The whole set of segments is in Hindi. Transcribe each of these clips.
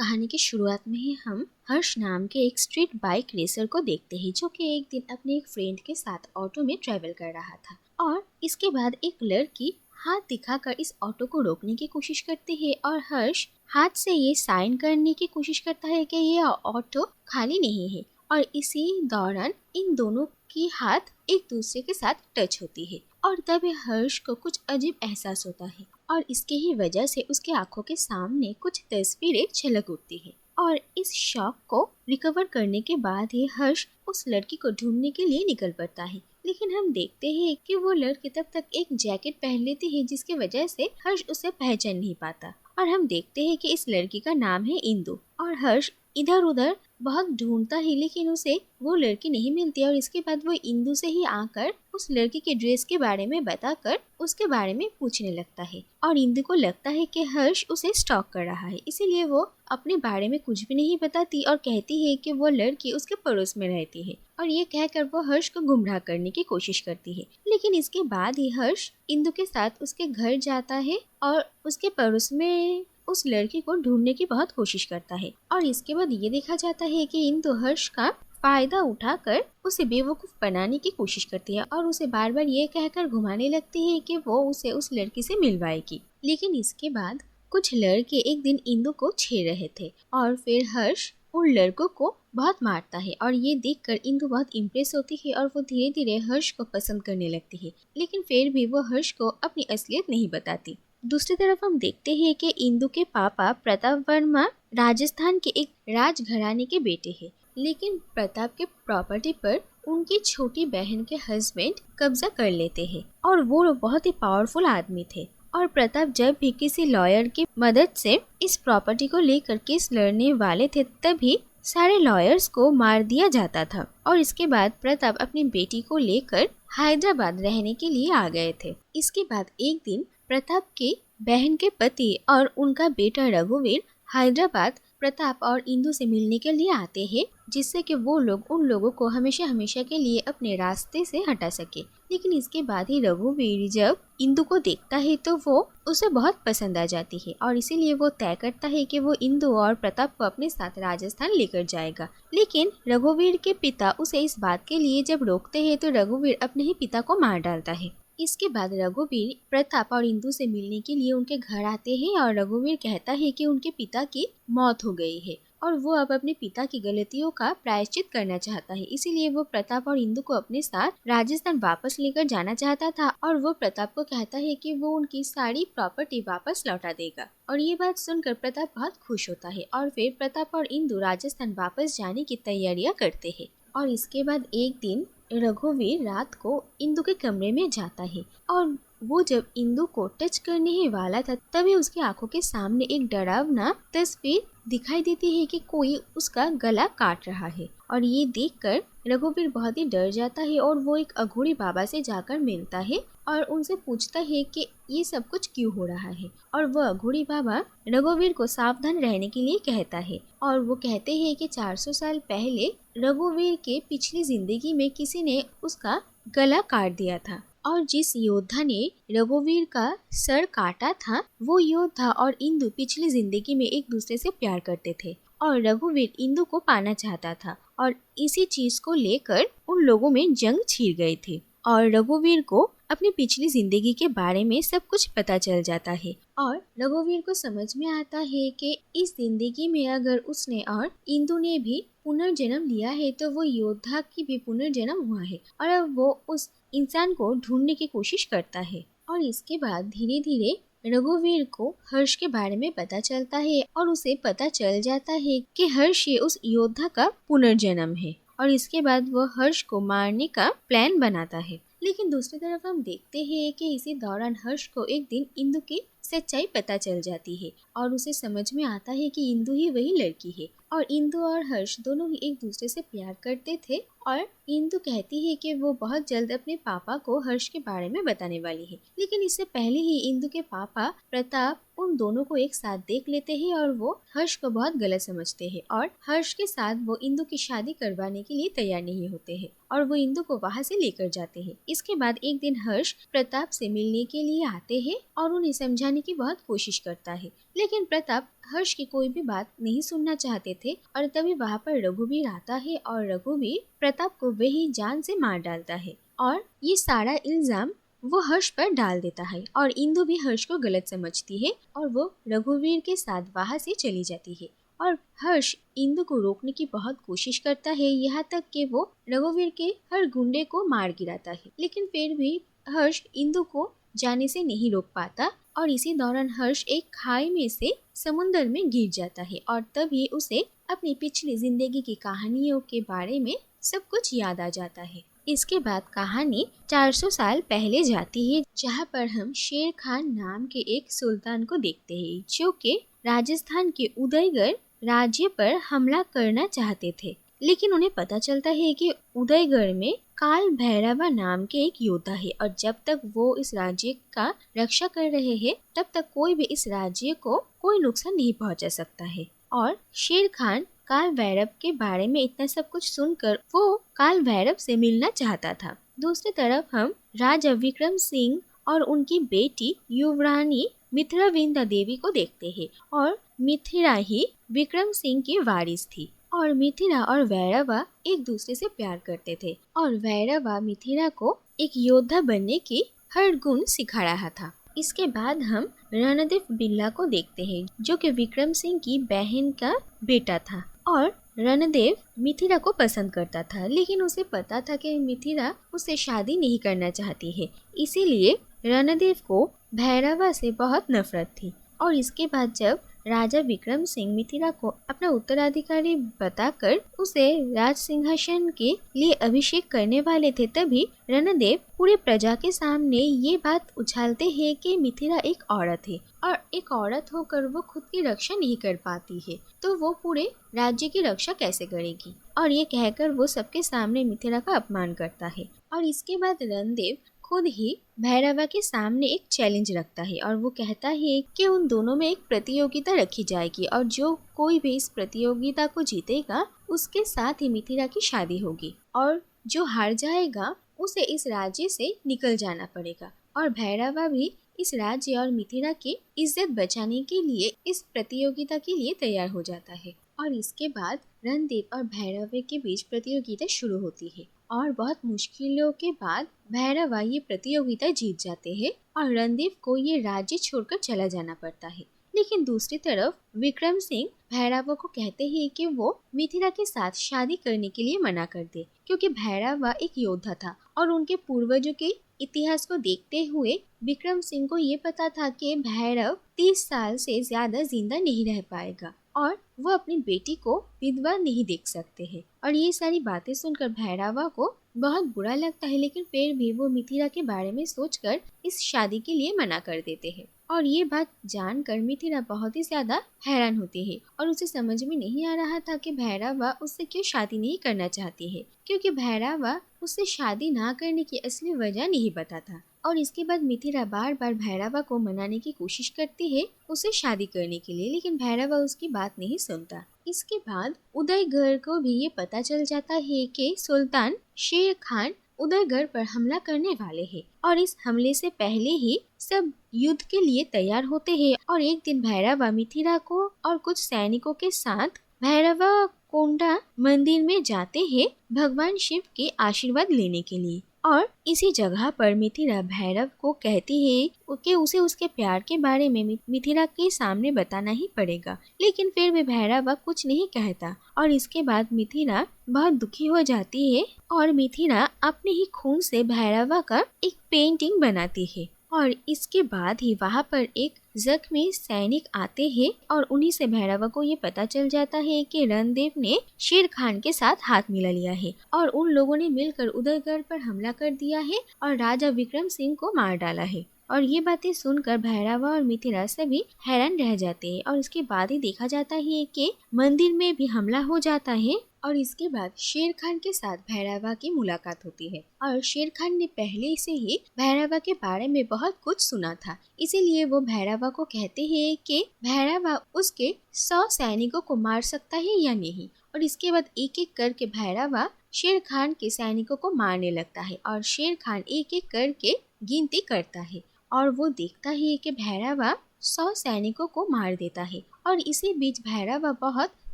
कहानी की शुरुआत में ही हम हर्ष नाम के एक स्ट्रीट बाइक रेसर को देखते हैं जो कि एक दिन अपने एक फ्रेंड के साथ ऑटो में ट्रेवल कर रहा था। और इसके बाद एक लड़की हाथ दिखाकर इस ऑटो को रोकने की कोशिश करती है और हर्ष हाथ से ये साइन करने की कोशिश करता है कि ये ऑटो खाली नहीं है। और इसी दौरान इन दोनों की हाथ एक दूसरे के साथ टच होती है और तब हर्ष को कुछ अजीब एहसास होता है और इसके ही वजह से उसके आंखों के सामने कुछ तस्वीरें झलक उठती है। और इस शॉक को रिकवर करने के बाद ही हर्ष उस लड़की को ढूंढने के लिए निकल पड़ता है। लेकिन हम देखते हैं कि वो लड़की तब तक एक जैकेट पहन लेती है जिसकी वजह से हर्ष उसे पहचान नहीं पाता। और हम देखते हैं कि इस लड़की का नाम है इंदु। और हर्ष इधर उधर बहुत ढूंढता है लेकिन उसे वो लड़की नहीं मिलती। और इसके बाद वो इंदु से ही आकर उस लड़की के ड्रेस के बारे में बताकर उसके बारे में पूछने लगता है। और इंदु को लगता है कि हर्ष उसे स्टॉक कर रहा है, इसीलिए वो अपने बारे में कुछ भी नहीं बताती और कहती है कि वो लड़की उसके पड़ोस में रहती है। और ये कहकर वो हर्ष को गुमराह करने की कोशिश करती है। लेकिन इसके बाद ही हर्ष इंदु के साथ उसके घर जाता है और उसके पड़ोस में उस लड़की को ढूंढने की बहुत कोशिश करता है। और इसके बाद ये देखा जाता है कि इंदु हर्ष का फायदा उठाकर उसे बेवकूफ बनाने की कोशिश करती है और उसे बार बार ये कहकर घुमाने लगती है कि वो उसे उस लड़की से मिलवाएगी। लेकिन इसके बाद कुछ लड़के एक दिन इंदु को छेड़ रहे थे और फिर हर्ष उन लड़कों को बहुत मारता है। और ये देखकर इंदु बहुत इम्प्रेस होती है और वो धीरे धीरे हर्ष को पसंद करने लगती है। लेकिन फिर भी वो हर्ष को अपनी असलियत नहीं बताती। दूसरी तरफ हम देखते हैं कि इंदु के पापा प्रताप वर्मा राजस्थान के एक राजघराने के बेटे हैं। लेकिन प्रताप के प्रॉपर्टी पर उनकी छोटी बहन के हस्बैंड कब्जा कर लेते हैं और वो बहुत ही पावरफुल आदमी थे। और प्रताप जब भी किसी लॉयर की मदद से इस प्रॉपर्टी को लेकर केस लड़ने वाले थे तभी सारे लॉयर्स को मार दिया जाता था। और इसके बाद प्रताप अपनी बेटी को लेकर हैदराबाद रहने के लिए आ गए थे। इसके बाद एक दिन प्रताप की बहन के पति और उनका बेटा रघुवीर हैदराबाद प्रताप और इंदु से मिलने के लिए आते हैं जिससे कि वो लोग उन लोगों को हमेशा हमेशा के लिए अपने रास्ते से हटा सके। लेकिन इसके बाद ही रघुवीर जब इंदु को देखता है तो वो उसे बहुत पसंद आ जाती है और इसीलिए वो तय करता है कि वो इंदु और प्रताप को अपने साथ राजस्थान लेकर जाएगा। लेकिन रघुवीर के पिता उसे इस बात के लिए जब रोकते हैं तो रघुवीर अपने ही पिता को मार डालता है। इसके बाद रघुवीर प्रताप और इंदु से मिलने के लिए उनके घर आते हैं और रघुवीर कहता है कि उनके पिता की मौत हो गई है और वो अब अपने पिता की गलतियों का प्रायश्चित करना चाहता है। इसीलिए वो प्रताप और इंदु को अपने साथ राजस्थान वापस लेकर जाना चाहता था और वो प्रताप को कहता है कि वो उनकी सारी प्रॉपर्टी वापस लौटा देगा। और ये बात सुनकर प्रताप बहुत खुश होता है और फिर प्रताप और इंदु राजस्थान वापस जाने की तैयारियां करते हैं। और इसके बाद एक दिन रघुवीर रात को इंदु के कमरे में जाता है और वो जब इंदु को टच करने ही वाला था तभी उसकी आंखों के सामने एक डरावना तस्वीर दिखाई देती है कि कोई उसका गला काट रहा है। और ये देखकर रघुवीर बहुत ही डर जाता है और वो एक अघोरी बाबा से जाकर मिलता है और उनसे पूछता है कि ये सब कुछ क्यों हो रहा है। और वो अघोरी बाबा रघुवीर को सावधान रहने के लिए कहता है और वो कहते हैं कि 400 साल पहले रघुवीर के पिछली जिंदगी में किसी ने उसका गला काट दिया था और जिस योद्धा ने रघुवीर का सर काटा था वो योद्धा और इंदु पिछली जिंदगी में एक दूसरे से प्यार करते थे और रघुवीर इंदु को पाना चाहता था और इसी चीज को लेकर उन लोगों में जंग छिड़ गई थी। और रघुवीर को अपनी पिछली जिंदगी के बारे में सब कुछ पता चल जाता है और रघुवीर को समझ में आता है कि इस जिंदगी में अगर उसने और इंदु ने भी पुनर्जन्म लिया है तो वो योद्धा की भी पुनर्जन्म हुआ है और अब वो उस इंसान को ढूंढने की कोशिश करता है। और इसके बाद धीरे धीरे रघुवीर को हर्ष के बारे में पता चलता है और उसे पता चल जाता है कि हर्ष ये उस योद्धा का पुनर्जन्म है। और इसके बाद वो हर्ष को मारने का प्लान बनाता है। लेकिन दूसरी तरफ हम देखते हैं कि इसी दौरान हर्ष को एक दिन इंदु की सच्चाई पता चल जाती है और उसे समझ में आता है कि इंदु ही वही लड़की है और इंदु और हर्ष दोनों ही एक दूसरे से प्यार करते थे। और इंदु कहती है कि वो बहुत जल्द अपने पापा को हर्ष के बारे में बताने वाली है। लेकिन इससे पहले ही इंदु के पापा प्रताप उन दोनों को एक साथ देख लेते हैं और वो हर्ष को बहुत गलत समझते हैं और हर्ष के साथ वो इंदु की शादी करवाने के लिए तैयार नहीं होते हैं और वो इंदु को वहाँ से लेकर जाते हैं। इसके बाद एक दिन हर्ष प्रताप से मिलने के लिए आते हैं और उन्हें समझाने समझाने की बहुत कोशिश करता है, लेकिन प्रताप हर्ष की कोई भी बात नहीं सुनना चाहते थे। और तभी वहाँ पर रघुवीर आता है और रघुवीर प्रताप को वही जान से मार डालता है और ये सारा इल्जाम वो हर्ष पर डाल देता है। और इंदु भी हर्ष को गलत समझती है और वो रघुवीर के साथ वहाँ से चली जाती है। और हर्ष इंदु को रोकने की बहुत कोशिश करता है, यहाँ तक कि वो रघुवीर के हर गुंडे को मार गिराता है, लेकिन फिर भी हर्ष इंदु को जाने से नहीं रोक पाता। और इसी दौरान हर्ष एक खाई में से समुंदर में गिर जाता है और तभी उसे अपनी पिछली जिंदगी की कहानियों के बारे में सब कुछ याद आ जाता है। इसके बाद कहानी 400 साल पहले जाती है, जहाँ पर हम शेर खान नाम के एक सुल्तान को देखते हैं, जो कि राजस्थान के उदयगढ़ राज्य पर हमला करना चाहते थे। लेकिन उन्हें पता चलता है कि उदयगढ़ में काल भैरवा नाम के एक योद्धा है और जब तक वो इस राज्य का रक्षा कर रहे हैं तब तक कोई भी इस राज्य को कोई नुकसान नहीं पहुंचा सकता है। और शेर खान काल भैरव के बारे में इतना सब कुछ सुनकर वो काल भैरव से मिलना चाहता था। दूसरी तरफ हम राजा विक्रम सिंह और उनकी बेटी युवरानी मिथिराविंदा देवी को देखते हैं। और मिथिरा ही विक्रम सिंह की वारिस थी और मिथिरा और भैरवा एक दूसरे से प्यार करते थे और भैरवा मिथिरा को एक योद्धा बनने की हर गुण सिखा रहा था। इसके बाद हम रणदेव बिल्ला को देखते हैं, जो कि विक्रम सिंह की बहन का बेटा था। और रणदेव मिथिरा को पसंद करता था, लेकिन उसे पता था कि मिथिरा उससे शादी नहीं करना चाहती है, इसीलिए रणदेव को भैरवा से बहुत नफरत थी। और इसके बाद जब राजा विक्रम सिंह मिथिरा को अपना उत्तराधिकारी बताकर उसे राज सिंहासन के लिए अभिषेक करने वाले थे, तभी रणदेव पूरे प्रजा के सामने ये बात उछालते हैं कि मिथिरा एक औरत है और एक औरत होकर वो खुद की रक्षा नहीं कर पाती है, तो वो पूरे राज्य की रक्षा कैसे करेगी। और ये कहकर वो सबके सामने मिथिरा का अपमान करता है। और इसके बाद रणदेव खुद ही भैरवा के सामने एक चैलेंज रखता है और वो कहता है कि उन दोनों में एक प्रतियोगिता रखी जाएगी और जो कोई भी इस प्रतियोगिता को जीतेगा उसके साथ ही मिथिरा की शादी होगी और जो हार जाएगा उसे इस राज्य से निकल जाना पड़ेगा। और भैरवा भी इस राज्य और मिथिरा की इज्जत बचाने के लिए इस प्रतियोगिता के लिए तैयार हो जाता है। और इसके बाद रणदेव और भैरवा के बीच प्रतियोगिता शुरू होती है और बहुत मुश्किलों के बाद भैरवा ये प्रतियोगिता जीत जाते हैं और रणदेव को ये राज्य छोड़कर चला जाना पड़ता है। लेकिन दूसरी तरफ विक्रम सिंह भैरवा को कहते हैं कि वो मिथिरा के साथ शादी करने के लिए मना कर दे, क्योंकि भैरवा एक योद्धा था और उनके पूर्वजों के इतिहास को देखते हुए विक्रम सिंह को ये पता था कि भैरव 30 साल से ज्यादा जिंदा नहीं रह पाएगा और वो अपनी बेटी को विधवा नहीं देख सकते हैं। और ये सारी बातें सुनकर भैरवा को बहुत बुरा लगता है, लेकिन फिर भी वो मिथिरा के बारे में सोचकर इस शादी के लिए मना कर देते हैं। और ये बात जानकर मिथिरा बहुत ही ज्यादा हैरान होती है और उसे समझ में नहीं आ रहा था कि भैरवा उससे क्यों शादी नहीं करना चाहती है, क्योंकि भैरवा उससे शादी ना करने की असली वजह नहीं पता था। और इसके बाद मिथिरा बार बार भैरवा को मनाने की कोशिश करती है उसे शादी करने के लिए, लेकिन भैरवा उसकी बात नहीं सुनता। इसके बाद उदयगढ़ को भी ये पता चल जाता है कि सुल्तान शेर खान उदयगढ़ पर हमला करने वाले हैं और इस हमले से पहले ही सब युद्ध के लिए तैयार होते हैं। और एक दिन भैरवा मिथिरा को और कुछ सैनिकों के साथ भैरवा कोंडा मंदिर में जाते हैं भगवान शिव के आशीर्वाद लेने के लिए। और इसी जगह पर मिथिरा भैरव को कहती है कि उसे उसके प्यार के बारे में मिथिरा के सामने बताना ही पड़ेगा, लेकिन फिर भी भैरव कुछ नहीं कहता। और इसके बाद मिथिरा बहुत दुखी हो जाती है और मिथिरा अपने ही खून से भैरवा का एक पेंटिंग बनाती है। और इसके बाद ही वहाँ पर एक जख्मी सैनिक आते हैं और उन्हीं से भैरवा को ये पता चल जाता है कि रणदेव ने शेर खान के साथ हाथ मिला लिया है और उन लोगों ने मिलकर उदयगढ़ पर हमला कर दिया है और राजा विक्रम सिंह को मार डाला है। और ये बातें सुनकर भैरवा और मिथिरा सभी हैरान रह जाते हैं। और इसके बाद ही देखा जाता है कि मंदिर में भी हमला हो जाता है और इसके बाद शेर खान के साथ भैरवा की मुलाकात होती है। और शेर खान ने पहले से ही भैरवा के बारे में बहुत कुछ सुना था, इसीलिए वो भैरवा को कहते हैं कि भैरवा उसके 100 सैनिकों को मार सकता है या नहीं। और इसके बाद एक एक करके भैरवा शेर खान के सैनिकों को मारने लगता है और शेर खान एक एक करके गिनती करता है और वो देखता है कि भैरवा 100 सैनिकों को मार देता है और इसी बीच भैरवा बहुत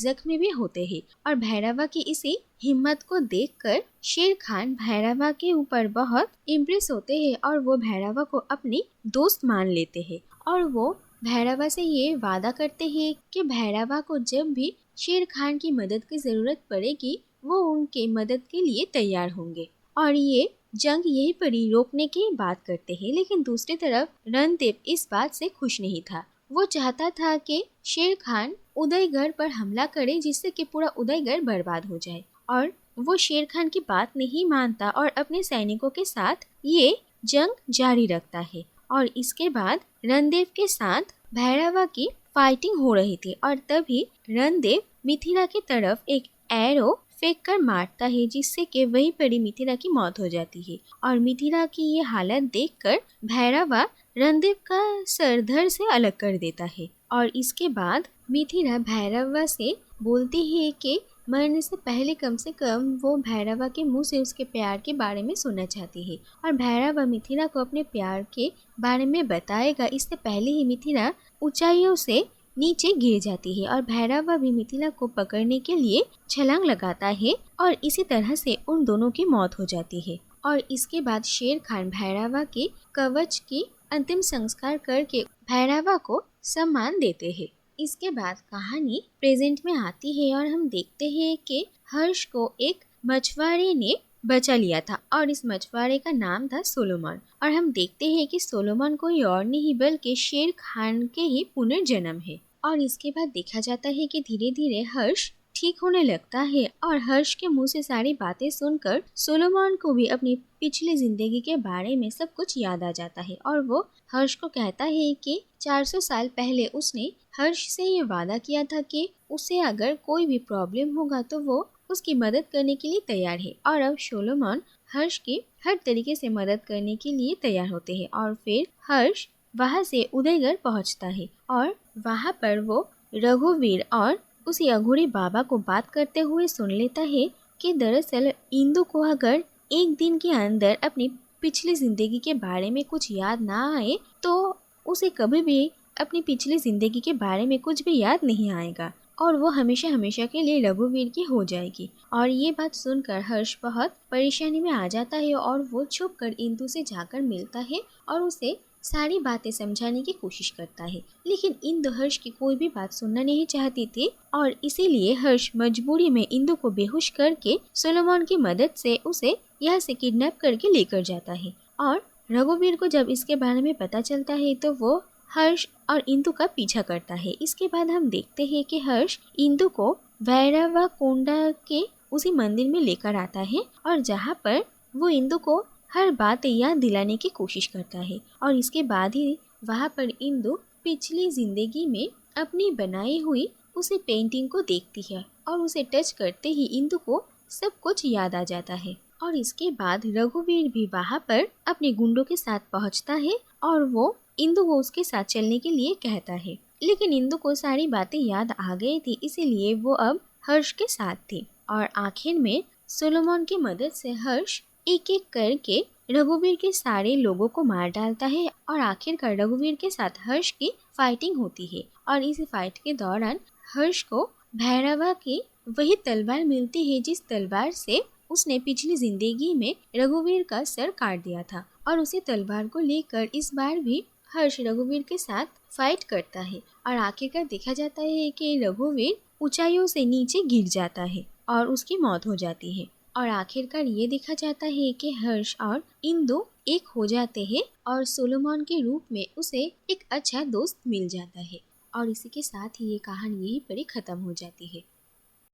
जख्मी भी होते हैं और भैरवा की इसी हिम्मत को देखकर शेर खान भैरवा के ऊपर बहुत इम्प्रेस होते हैं और वो भैरवा को अपनी दोस्त मान लेते हैं और वो भैरवा से ये वादा करते हैं कि भैरवा को जब भी शेर खान की मदद की जरूरत पड़ेगी वो उनके मदद के लिए तैयार होंगे और ये जंग यही पर ही रोकने की बात करते हैं। लेकिन दूसरी तरफ रणदेव इस बात से खुश नहीं था। वो चाहता था कि शेर खान उदयगढ़ पर हमला करे जिससे कि पूरा उदयगढ़ बर्बाद हो जाए और वो शेर खान की बात नहीं मानता और अपने सैनिकों के साथ ये जंग जारी रखता है। और इसके बाद रणदेव के साथ भैरवा की फाइटिंग हो रही थी और तभी रणदेव मिथिला की तरफ एक एरो फेंक कर मारता है जिससे कि वहीं पर ही मिथिला की मौत हो जाती है और मिथिला की ये हालत देखकर भैरवा रणदेव का सर धड़ से अलग कर देता है और इसके बाद मिथिला भैरवा से बोलती है कि मरने से पहले कम से कम वो भैरवा के मुंह से उसके प्यार के बारे में सुनना चाहती है और भैरवा मिथिला को अपने प्यार के बारे में बताएगा। इससे पहले ही मिथिला ऊंचाइयों से नीचे गिर जाती है और भैरवा भी मिथिला को पकड़ने के लिए छलांग लगाता है और इसी तरह से उन दोनों की मौत हो जाती है। और इसके बाद शेर खान भैरवा के कवच की अंतिम संस्कार करके भैरवा को सम्मान देते हैं। इसके बाद कहानी प्रेजेंट में आती है और हम देखते हैं कि हर्ष को एक मछुआरे ने बचा लिया था और इस मछुआरे का नाम था सोलोमन और हम देखते हैं कि सोलोमन कोई और नहीं बल्कि शेर खान के ही पुनर्जन्म है। और इसके बाद देखा जाता है कि धीरे धीरे हर्ष ठीक होने लगता है और हर्ष के मुंह से सारी बातें सुनकर सोलोमन को भी अपनी पिछली जिंदगी के बारे में सब कुछ याद आ जाता है और वो हर्ष को कहता है कि 400 साल पहले उसने हर्ष से ये वादा किया था कि उसे अगर कोई भी प्रॉब्लम होगा तो वो उसकी मदद करने के लिए तैयार है। और अब सोलोमन हर्ष की हर तरीके से मदद करने के लिए तैयार होते हैं और फिर हर्ष वहाँ से उदयगढ़ पहुँचता है और वहाँ पर वो रघुवीर और उसी अघोरी बाबा को बात करते हुए सुन लेता है कि दरअसल इंदु को अगर एक दिन के अंदर अपनी पिछली जिंदगी के बारे में कुछ याद ना आए तो उसे कभी भी अपनी पिछली जिंदगी के बारे में कुछ भी याद नहीं आएगा और वो हमेशा हमेशा के लिए रघुवीर की हो जाएगी। और ये बात सुनकर हर्ष बहुत परेशानी में आ जाता है और वो छुप कर इंदु से जाकर मिलता है और उसे सारी बातें समझाने की कोशिश करता है। लेकिन इंदु हर्ष की कोई भी बात सुनना नहीं चाहती थी और इसीलिए हर्ष मजबूरी में इंदु को बेहोश करके सोलोमन की मदद से उसे यहाँ से किडनैप करके लेकर जाता है। और रघुवीर को जब इसके बारे में पता चलता है तो वो हर्ष और इंदु का पीछा करता है। इसके बाद हम देखते हैं कि हर्ष इंदु को भैरवा कोंडा के उसी मंदिर में लेकर आता है और जहाँ पर वो इंदु को हर बात याद दिलाने की कोशिश करता है और इसके बाद ही वहाँ पर इंदु पिछली जिंदगी में अपनी बनाई हुई उसी पेंटिंग को देखती है और उसे टच करते ही इंदु को सब कुछ याद आ जाता है। और इसके बाद रघुवीर भी वहाँ पर अपने गुंडों के साथ पहुँचता है और वो इंदु को उसके साथ चलने के लिए कहता है। लेकिन इंदु को सारी बातें याद आ गई थी इसीलिए वो अब हर्ष के साथ थी। और आखिर में सोलोमन की मदद से हर्ष एक एक करके रघुवीर के सारे लोगों को मार डालता है और आखिरकार रघुवीर के साथ हर्ष की फाइटिंग होती है। और इस फाइट के दौरान हर्ष को भैरवा की वही तलवार मिलती है जिस तलवार से उसने पिछली जिंदगी में रघुवीर का सर काट दिया था और उसी तलवार को लेकर इस बार भी हर्ष रघुवीर के साथ फाइट करता है। और आखिरकार देखा जाता है कि रघुवीर ऊंचाइयों से नीचे गिर जाता है और उसकी मौत हो जाती है। और आखिरकार ये देखा जाता है कि हर्ष और इंदु एक हो जाते हैं और सोलोमन के रूप में उसे एक अच्छा दोस्त मिल जाता है। और इसी के साथ ही ये कहानी यहीं पर ही खत्म हो जाती है।